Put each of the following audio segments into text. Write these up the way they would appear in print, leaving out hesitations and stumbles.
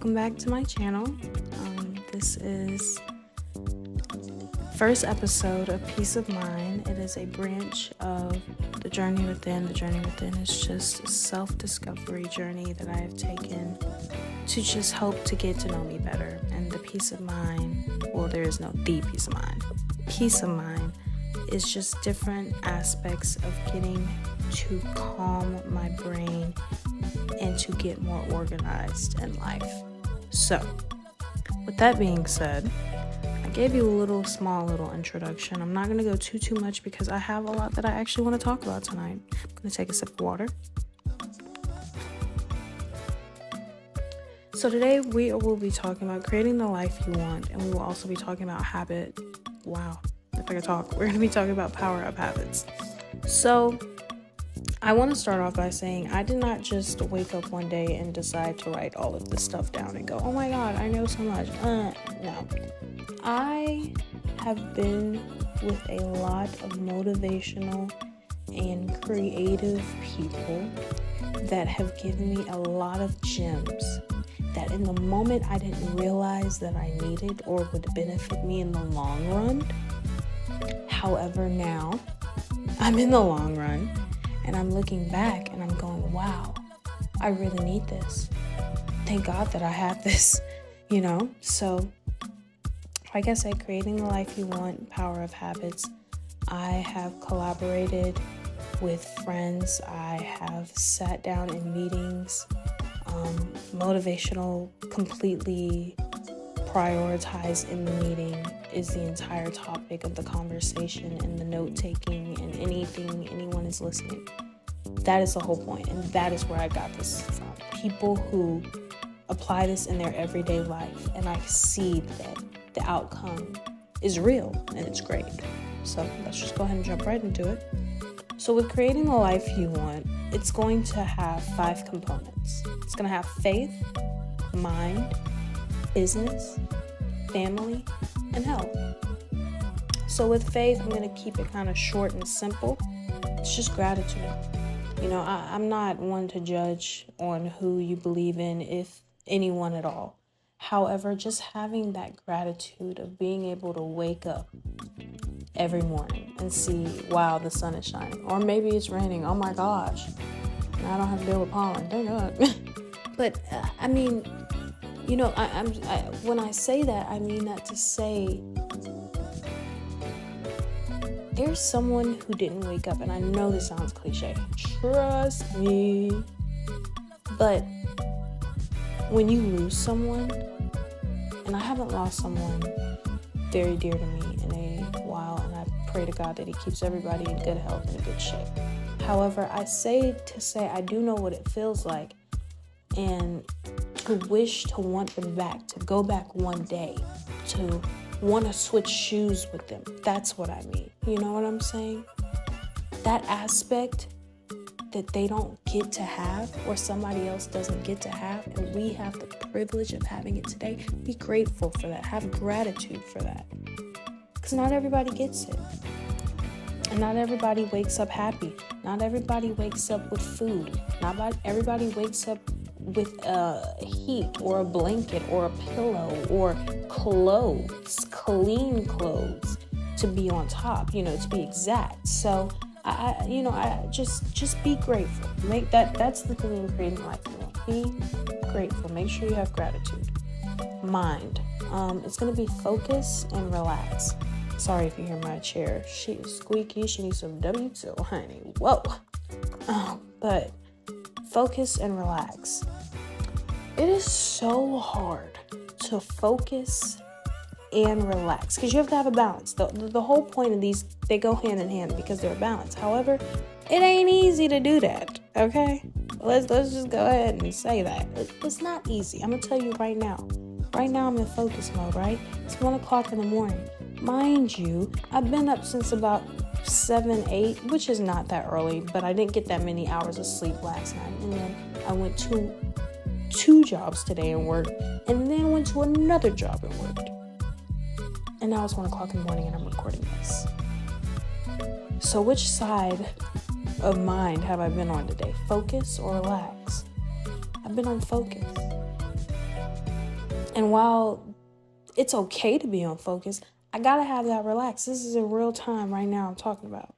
welcome back to my channel. This is first episode of Peace of Mind. It is a branch of the Journey Within. The Journey Within is just a self-discovery journey that I have taken to just help to get to know me better. And the peace of mind, well, there is no the peace of mind. Peace of mind is just different aspects of getting to calm my brain and to get more organized in life. So, with that being said, I gave you a small little introduction. I'm not going to go too much because I have a lot that I actually want to talk about tonight. I'm going to take a sip of water. So today we will be talking about creating the life you want, and we will also be talking about habit. Wow, if I could talk. We're going to be talking about power-up habits. So I want to start off by saying I did not just wake up one day and decide to write all of this stuff down and go, oh my God, I know so much. No. I have been with a lot of motivational and creative people that have given me a lot of gems that in the moment I didn't realize that I needed or would benefit me in the long run. However, now I'm in the long run. And I'm looking back and I'm going, wow, I really need this. Thank God that I have this, So, like I said, creating the life you want, power of habits. I have collaborated with friends. I have sat down in meetings, motivational, completely prioritized in the meeting is the entire topic of the conversation and the note-taking and anything anyone is listening. That is the whole point, and that is where I got this from. People who apply this in their everyday life, and I see that the outcome is real, and it's great. So let's just go ahead and jump right into it. So with creating the life you want, it's going to have 5 components. It's going to have faith, mind, business, family, and health. So with faith, I'm going to keep it kind of short and simple. It's just gratitude. I'm not one to judge on who you believe in, if anyone at all. However, just having that gratitude of being able to wake up every morning and see, wow, the sun is shining. Or maybe it's raining. Oh my gosh. Now I don't have to deal with pollen. Thank God. But, when I say that, I mean that to say there's someone who didn't wake up, and I know this sounds cliche. Trust me. But when you lose someone, and I haven't lost someone very dear to me in a while, and I pray to God that He keeps everybody in good health and good shape. However, I say I do know what it feels like, and to wish to want them back, to go back one day, to want to switch shoes with them. That's what I mean. You know what I'm saying? That aspect that they don't get to have, or somebody else doesn't get to have, and we have the privilege of having it today. Be grateful for that. Have gratitude for that. Because not everybody gets it. And not everybody wakes up happy. Not everybody wakes up with food. Not everybody wakes up with a heat or a blanket or a pillow or clothes, clean clothes to be on top, to be exact. So I just be grateful. That's the thing in creating life you want. Be grateful. Make sure you have gratitude. Mind. It's going to be focus and relax. Sorry if you hear my chair. She is squeaky. She needs some W2, honey. Whoa. But focus and relax. It is so hard to focus and relax because you have to have a balance. The whole point of these, they go hand in hand because they're balanced. However, it ain't easy to do that, okay? Let's just go ahead and say that. It's not easy. I'm going to tell you right now. Right now I'm in focus mode, right? It's 1 o'clock in the morning. Mind you, I've been up since about 7, 8, which is not that early, but I didn't get that many hours of sleep last night. And then I went to 2 jobs today and worked, and then went to another job and worked. And now it's 1 o'clock in the morning and I'm recording this. So which side of mind have I been on today? Focus or relax? I've been on focus. And while it's okay to be unfocused, I gotta have that relax. This is in real time right now I'm talking about.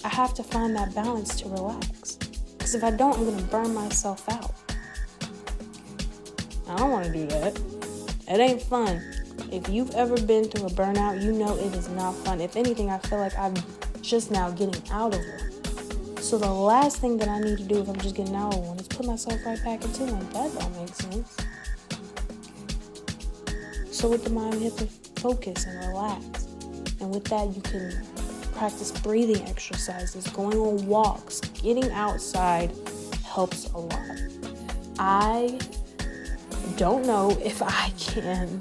I have to find that balance to relax. Because if I don't, I'm gonna burn myself out. I don't want to do that. It ain't fun. If you've ever been through a burnout, you know it is not fun. If anything, I feel like I'm just now getting out of one. So the last thing that I need to do if I'm just getting out of one is put myself right back into one. That don't make sense. So with the mind, you have to focus and relax. And with that, you can practice breathing exercises, going on walks, getting outside helps a lot. I don't know if I can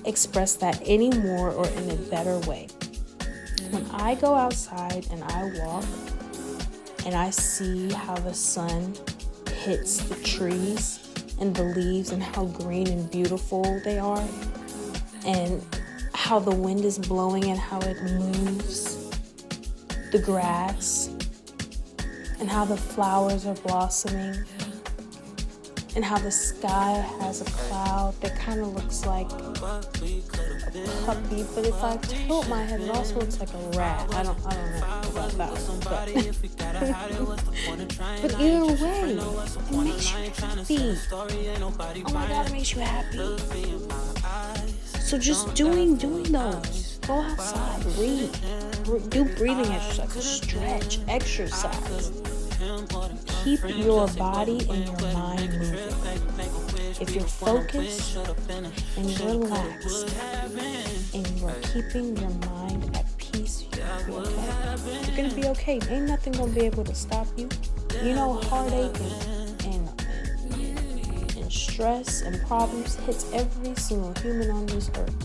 express that anymore or in a better way. When I go outside and I walk and I see how the sun hits the trees and the leaves and how green and beautiful they are, and how the wind is blowing and how it moves the grass, and how the flowers are blossoming, and how the sky has a cloud that kind of looks like a puppy, but if I tilt my head, it also looks like a rat. I don't know about that one, but either way, it makes you happy. Oh my God, it makes you happy. So just doing those. Go outside, read, do breathing exercises, stretch, exercise. Keep your body and your mind moving. If you're focused and you're relaxed and you are keeping your mind at peace, you're going to be okay. You're going to be okay. Ain't nothing going to be able to stop you. You know, heartache and stress and problems hits every single human on this earth.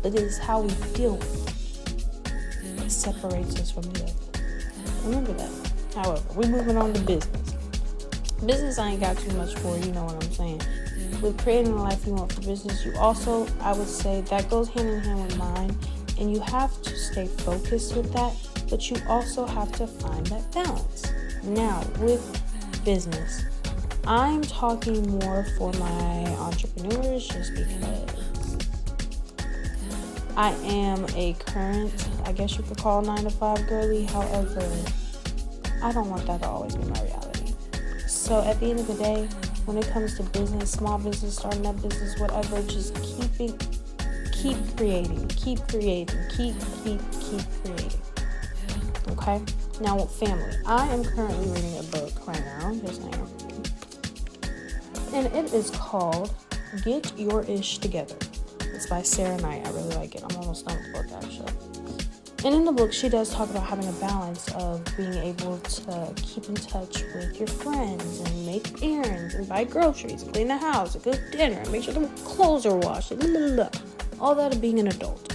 But it is how we deal with it that separates us from the other. Remember that. However, we're moving on to business. Business I ain't got too much for, you know what I'm saying. With creating the life you want for business, you also, I would say, that goes hand in hand with mine. And you have to stay focused with that, but you also have to find that balance. Now, with business, I'm talking more for my entrepreneurs just because I am a current, I guess you could call 9-to-5 girly. However, I don't want that to always be my reality. So at the end of the day, when it comes to business, small business, starting that business, whatever, just keep creating, keep creating. Okay? Now with family, I am currently reading a book right now. Yes, I am. And it is called Get Your Ish Together. It's by Sarah Knight. I really like it. I'm almost done with the book, actually. And in the book, she does talk about having a balance of being able to keep in touch with your friends and make errands and buy groceries and clean the house and cook dinner and make sure the clothes are washed and blah, blah, blah. All that of being an adult.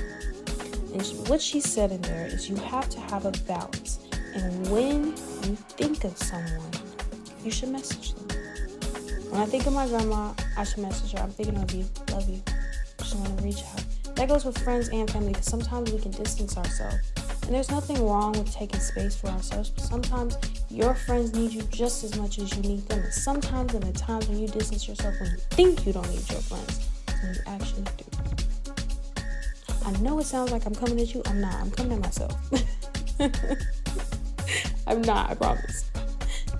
And what she said in there is you have to have a balance. And when you think of someone, you should message them. When I think of my grandma, I should message her. I'm thinking of you. Love you. Just want to reach out. That goes with friends and family because sometimes we can distance ourselves. And there's nothing wrong with taking space for ourselves, but sometimes your friends need you just as much as you need them. And sometimes in the times when you distance yourself, when you think you don't need your friends, when you actually do. I know it sounds like I'm coming at you. I'm not. I'm coming at myself. I'm not, I promise.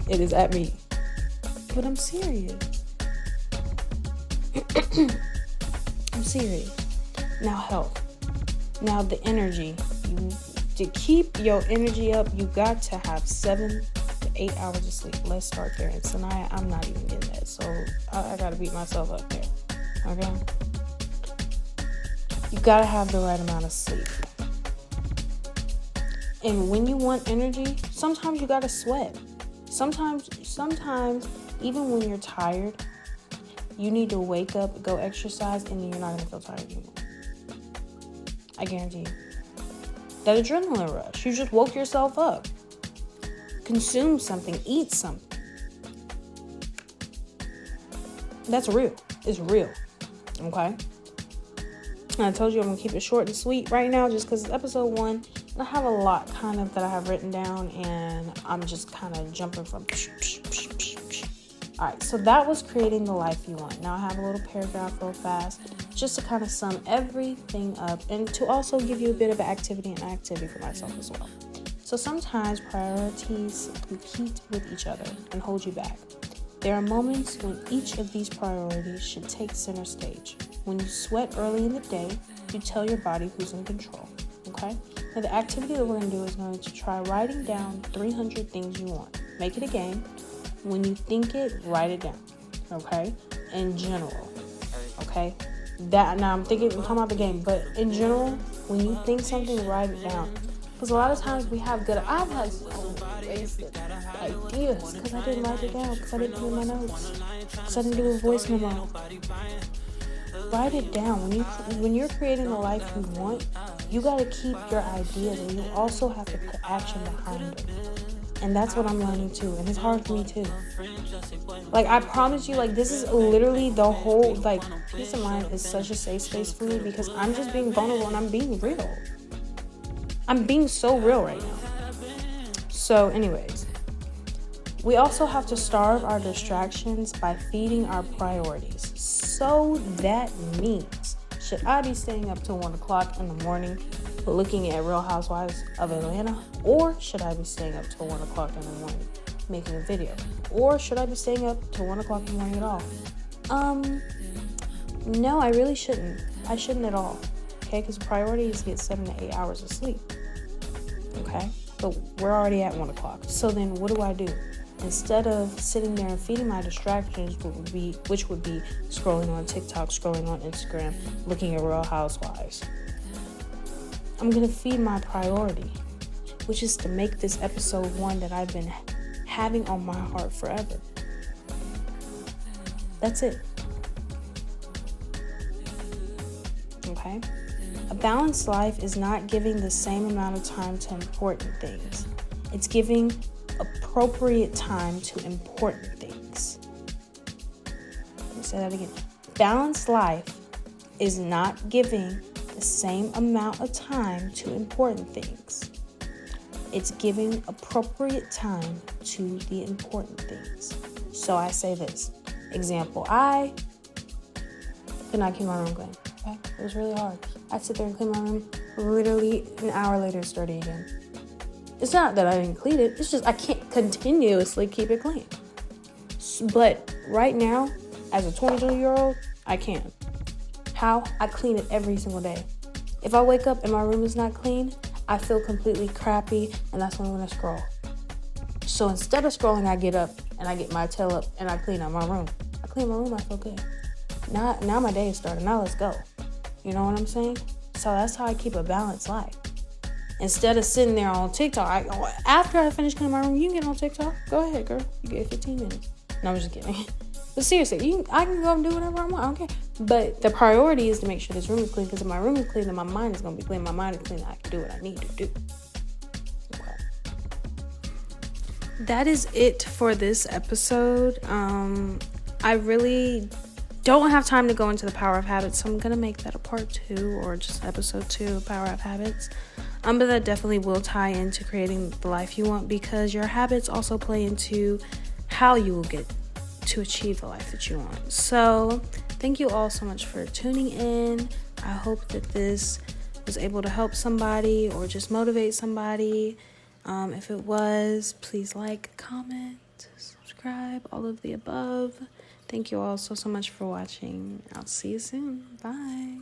It is at me. But I'm serious. I'm serious. Now health. Now the energy. To keep your energy up, you got to have 7 to 8 hours of sleep. Let's start there. And Sanaya, I'm not even getting that. So I gotta beat myself up there. Okay? You gotta have the right amount of sleep. And when you want energy, sometimes you gotta sweat. Sometimes, even when you're tired, you need to wake up, go exercise, and then you're not gonna feel tired anymore. I guarantee you. That adrenaline rush. You just woke yourself up. Consume something, eat something. That's real. It's real. Okay? And I told you I'm going to keep it short and sweet right now just because it's episode 1. And I have a lot kind of that I have written down and I'm just kind of jumping from All right, so that was creating the life you want. Now I have a little paragraph real fast just to kind of sum everything up and to also give you a bit of activity for myself as well. So sometimes priorities compete with each other and hold you back. There are moments when each of these priorities should take center stage. When you sweat early in the day, you tell your body who's in control, okay? Now the activity that we're going to do is going to try writing down 300 things you want. Make it a game. When you think it, write it down, okay? In general, okay? I'm talking about the game, but in general, when you think something, write it down. Because a lot of times I've had so wasted ideas because I didn't write it down, because I didn't do my notes, because I didn't do a voice memo. Write it down. When you're creating the life you want, you got to keep your ideas, and you also have to put action behind them. And that's what I'm learning too. And it's hard for me too. Like, I promise you, like, this is literally the whole, like, Peace of Mind is such a safe space for me because I'm just being vulnerable and I'm being real. I'm being so real right now. So anyways, we also have to starve our distractions by feeding our priorities. So that means, should I be staying up till 1 o'clock in the morning looking at Real Housewives of Atlanta? Or should I be staying up till 1 o'clock in the morning making a video? Or should I be staying up till 1 o'clock in the morning at all? No, I really shouldn't. I shouldn't at all. Okay, because the priority is to get 7 to 8 hours of sleep. Okay, but we're already at 1 o'clock. So then what do? Instead of sitting there and feeding my distractions, which would be scrolling on TikTok, scrolling on Instagram, looking at Real Housewives, I'm going to feed my priority, which is to make this episode 1 that I've been having on my heart forever. That's it. Okay? A balanced life is not giving the same amount of time to important things. It's giving appropriate time to important things. Let me say that again. Balanced life is not giving the same amount of time to important things. It's giving appropriate time to the important things. So I say this. Example, I could not keep my room clean. Okay? It was really hard. I'd sit there and clean my room. Literally an hour later, it's dirty again. It's not that I didn't clean it. It's just I can't continuously keep it clean. But right now, as a 22-year-old, I can. How? I clean it every single day. If I wake up and my room is not clean, I feel completely crappy, and that's when I'm going to scroll. So instead of scrolling, I get up and I get my tail up and I clean out my room. I clean my room, I feel good. Now my day is started. Now let's go. You know what I'm saying? So that's how I keep a balanced life. Instead of sitting there on TikTok, after I finish cleaning my room, you can get on TikTok. Go ahead, girl. You get 15 minutes. No, I'm just kidding. But seriously, I can go and do whatever I want. I don't care. But the priority is to make sure this room is clean, because if my room is clean, then my mind is going to be clean. My mind is clean. I can do what I need to do. Okay. That is it for this episode. I really don't have time to go into the power of habits, so I'm going to make that a part 2 or just episode 2 of Power of Habits. But that definitely will tie into creating the life you want, because your habits also play into how you will get to achieve the life that you want. So thank you all so much for tuning in. I hope that this was able to help somebody or just motivate somebody. If it was, please like, comment, subscribe, all of the above. Thank you all so much for watching. I'll see you soon. Bye.